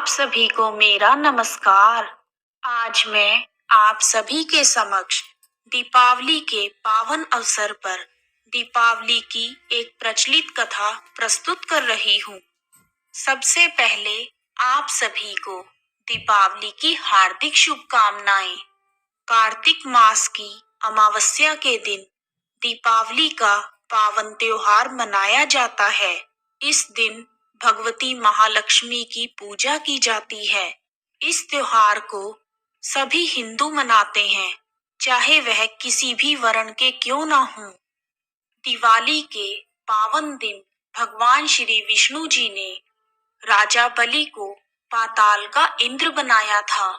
आप सभी को मेरा नमस्कार। आज मैं आप सभी के समक्ष दीपावली के पावन अवसर पर दीपावली की एक प्रचलित कथा प्रस्तुत कर रही हूँ। सबसे पहले आप सभी को दीपावली की हार्दिक शुभकामनाएं। कार्तिक मास की अमावस्या के दिन दीपावली का पावन त्योहार मनाया जाता है। इस दिन भगवती महालक्ष्मी की पूजा की जाती है। इस त्योहार को सभी हिंदू मनाते हैं, चाहे वह किसी भी वर्ण के क्यों ना हों। दिवाली के पावन दिन भगवान श्री विष्णु जी ने राजा बलि को पाताल का इंद्र बनाया था।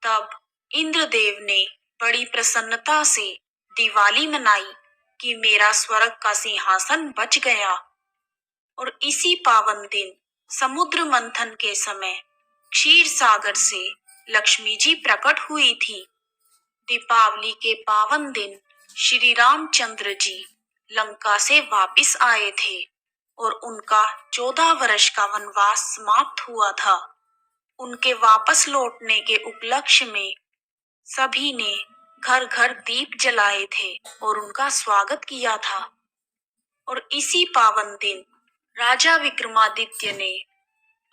तब इंद्रदेव ने बड़ी प्रसन्नता से दिवाली मनाई कि मेरा स्वर्ग का सिंहासन बच गया। और इसी पावन दिन समुद्र मंथन के समय क्षीर सागर से लक्ष्मी जी प्रकट हुई थी। दीपावली के पावन दिन श्री रामचंद्र जी लंका से वापिस आए थे और उनका 14 वर्ष का वनवास समाप्त हुआ था। उनके वापस लौटने के उपलक्ष्य में सभी ने घर घर दीप जलाए थे और उनका स्वागत किया था। और इसी पावन दिन राजा विक्रमादित्य ने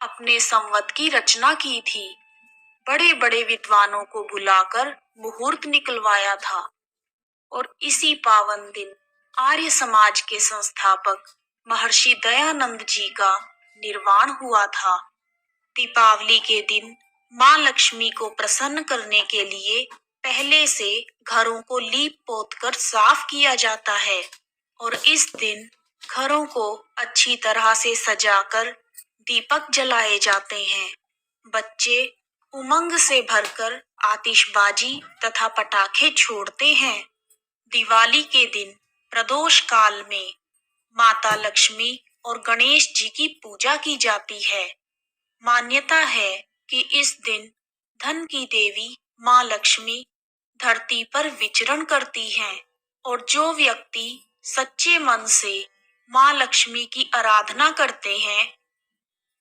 अपने संवत की रचना की थी। बड़े बड़े विद्वानों को बुलाकर मुहूर्त निकलवाया था। और इसी पावन दिन आर्य समाज के संस्थापक महर्षि दयानंद जी का निर्वाण हुआ था। दीपावली के दिन मां लक्ष्मी को प्रसन्न करने के लिए पहले से घरों को लीप पोत कर साफ किया जाता है और इस दिन घरों को अच्छी तरह से सजाकर दीपक जलाए जाते हैं। बच्चे उमंग से भरकर आतिशबाजी तथा पटाखे छोड़ते हैं। दिवाली के दिन प्रदोष काल में माता लक्ष्मी और गणेश जी की पूजा की जाती है। मान्यता है कि इस दिन धन की देवी मां लक्ष्मी धरती पर विचरण करती हैं और जो व्यक्ति सच्चे मन से मां लक्ष्मी की आराधना करते हैं,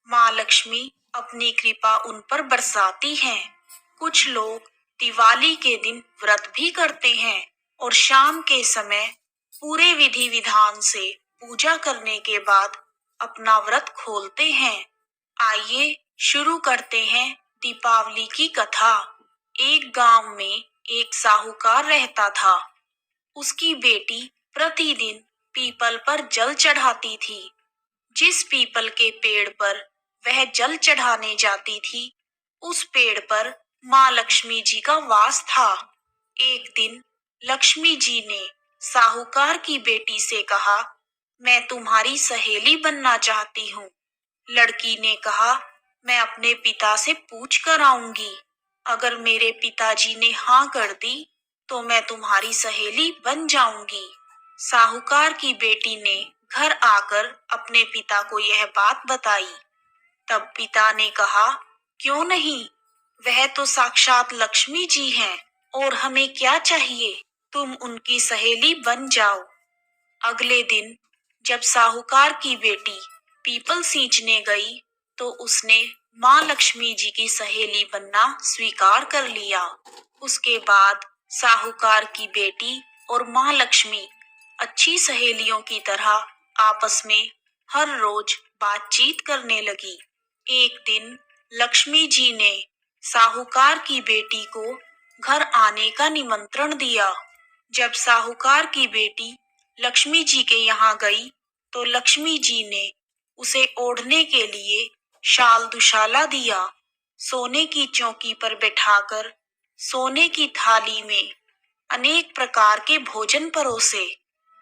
मां लक्ष्मी अपनी कृपा उन पर बरसाती हैं। कुछ लोग दिवाली के दिन व्रत भी करते हैं और शाम के समय पूरे विधि विधान से पूजा करने के बाद अपना व्रत खोलते हैं। आइए शुरू करते हैं दीपावली की कथा। एक गांव में एक साहूकार रहता था। उसकी बेटी प्रतिदिन पीपल पर जल चढ़ाती थी। जिस पीपल के पेड़ पर वह जल चढ़ाने जाती थी, उस पेड़ पर मां लक्ष्मी जी का वास था। एक दिन लक्ष्मी जी ने साहूकार की बेटी से कहा, मैं तुम्हारी सहेली बनना चाहती हूँ। लड़की ने कहा, मैं अपने पिता से पूछ कर आऊंगी। अगर मेरे पिताजी ने हाँ कर दी तो मैं तुम्हारी सहेली बन जाऊंगी। साहूकार की बेटी ने घर आकर अपने पिता को यह बात बताई। तब पिता ने कहा, क्यों नहीं, वह तो साक्षात लक्ष्मी जी हैं और हमें क्या चाहिए, तुम उनकी सहेली बन जाओ। अगले दिन जब साहूकार की बेटी पीपल सींचने गई तो उसने मां लक्ष्मी जी की सहेली बनना स्वीकार कर लिया। उसके बाद साहूकार की बेटी और मां लक्ष्मी अच्छी सहेलियों की तरह आपस में हर रोज बातचीत करने लगी। एक दिन लक्ष्मी जी ने साहूकार की बेटी को घर आने का निमंत्रण दिया। जब साहूकार की बेटी लक्ष्मी जी के यहाँ गई तो लक्ष्मी जी ने उसे ओढ़ने के लिए शाल दुशाला दिया। सोने की चौकी पर बैठाकर सोने की थाली में अनेक प्रकार के भोजन परोसे।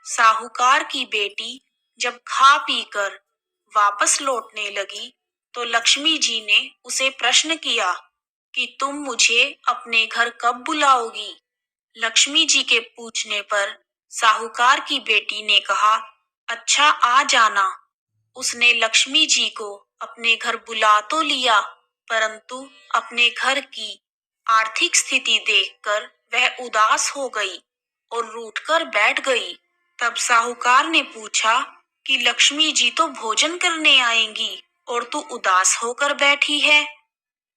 साहूकार की बेटी जब खा पीकर वापस लौटने लगी तो लक्ष्मी जी ने उसे प्रश्न किया कि तुम मुझे अपने घर कब बुलाओगी। लक्ष्मी जी के पूछने पर साहूकार की बेटी ने कहा, अच्छा आ जाना। उसने लक्ष्मी जी को अपने घर बुला तो लिया, परंतु अपने घर की आर्थिक स्थिति देखकर वह उदास हो गई और रूठकर बैठ गई। तब साहूकार ने पूछा कि लक्ष्मी जी तो भोजन करने आएंगी और तू उदास होकर बैठी है,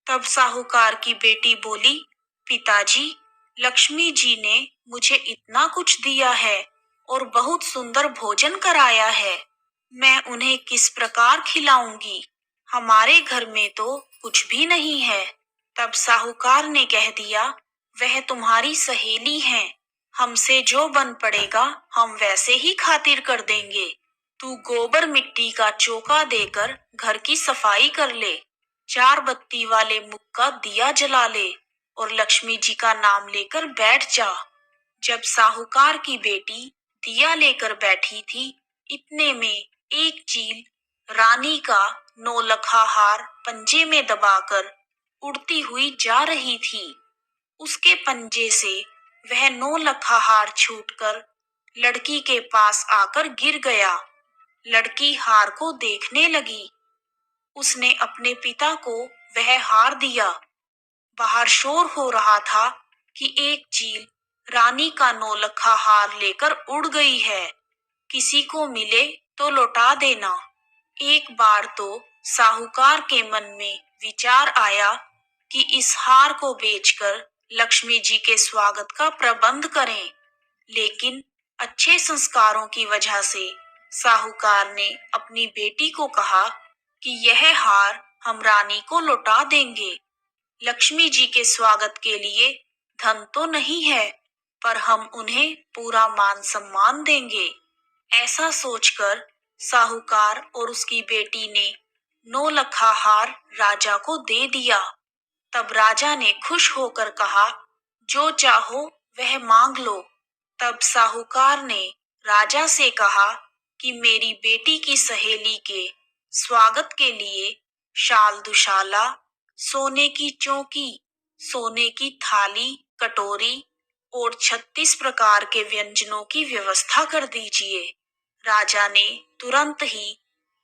तब साहूकार की बेटी बोली, पिताजी, लक्ष्मी जी ने मुझे इतना कुछ दिया है और बहुत सुंदर भोजन कराया है। मैं उन्हें किस प्रकार खिलाऊंगी? हमारे घर में तो कुछ भी नहीं है। तब साहूकार ने कह दिया, वह तुम्हारी सहेली हैं। हमसे जो बन पड़ेगा हम वैसे ही खातिर कर देंगे। तू गोबर मिट्टी का चौका देकर घर की सफाई कर ले, 4 बत्ती वाले मुख का दिया जला ले और लक्ष्मी जी का नाम लेकर बैठ जा। जब साहूकार की बेटी दिया लेकर बैठी थी, इतने में एक चील रानी का 9 लखा हार पंजे में दबाकर उड़ती हुई जा रही थी। उसके पंजे से वह 9 लखा हार छूटकर लड़की के पास आकर गिर गया। लड़की हार को देखने लगी। उसने अपने पिता को वह हार दिया। बाहर शोर हो रहा था कि एक चील रानी का 9 लखा हार लेकर उड़ गई है। किसी को मिले तो लौटा देना। एक बार तो साहूकार के मन में विचार आया कि इस हार को बेचकर लक्ष्मी जी के स्वागत का प्रबंध करें, लेकिन अच्छे संस्कारों की वजह से साहूकार ने अपनी बेटी को कहा कि यह हार हम रानी को लौटा देंगे। लक्ष्मी जी के स्वागत के लिए धन तो नहीं है, पर हम उन्हें पूरा मान सम्मान देंगे। ऐसा सोचकर साहूकार और उसकी बेटी ने 9 लखा हार राजा को दे दिया। तब राजा ने खुश होकर कहा, जो चाहो वह मांग लो। तब साहूकार ने राजा से कहा कि मेरी बेटी की सहेली के स्वागत के लिए शाल दुशाला, सोने की चौकी, सोने की थाली कटोरी और 36 प्रकार के व्यंजनों की व्यवस्था कर दीजिए। राजा ने तुरंत ही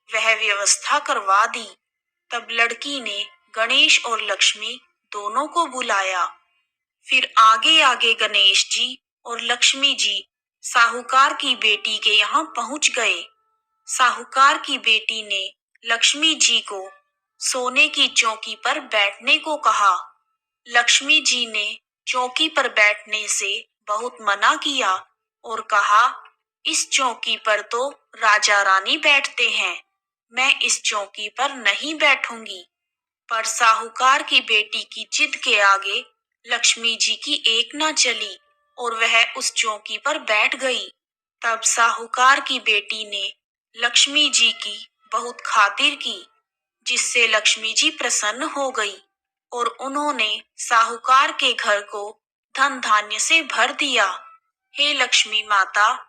वह व्यवस्था करवा दी। तब लड़की ने गणेश और लक्ष्मी दोनों को बुलाया। फिर आगे आगे गणेश जी और लक्ष्मी जी साहूकार की बेटी के यहाँ पहुंच गए। साहूकार की बेटी ने लक्ष्मी जी को सोने की चौकी पर बैठने को कहा। लक्ष्मी जी ने चौकी पर बैठने से बहुत मना किया और कहा, इस चौकी पर तो राजा रानी बैठते हैं, मैं इस चौकी पर नहीं बैठूंगी। पर साहूकार की बेटी की जिद के आगे लक्ष्मी जी की एक न चली और वह उस चौकी पर बैठ गई। तब साहूकार की बेटी ने लक्ष्मी जी की बहुत खातिर की, जिससे लक्ष्मी जी प्रसन्न हो गई और उन्होंने साहूकार के घर को धन धान्य से भर दिया। हे लक्ष्मी माता,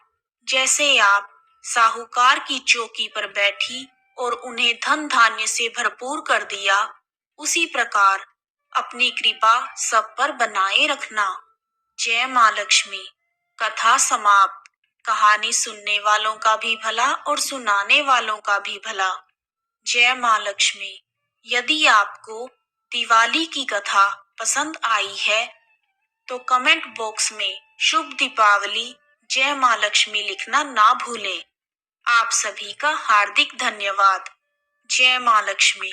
जैसे आप साहूकार की चौकी पर बैठी और उन्हें धन धान्य से भरपूर कर दिया, उसी प्रकार अपनी कृपा सब पर बनाए रखना। जय माँ लक्ष्मी। कथा समाप्त। कहानी सुनने वालों का भी भला और सुनाने वालों का भी भला। जय माँ लक्ष्मी। यदि आपको दिवाली की कथा पसंद आई है तो कमेंट बॉक्स में शुभ दीपावली, जय माँ लक्ष्मी लिखना ना भूलें। आप सभी का हार्दिक धन्यवाद। जय माँ लक्ष्मी।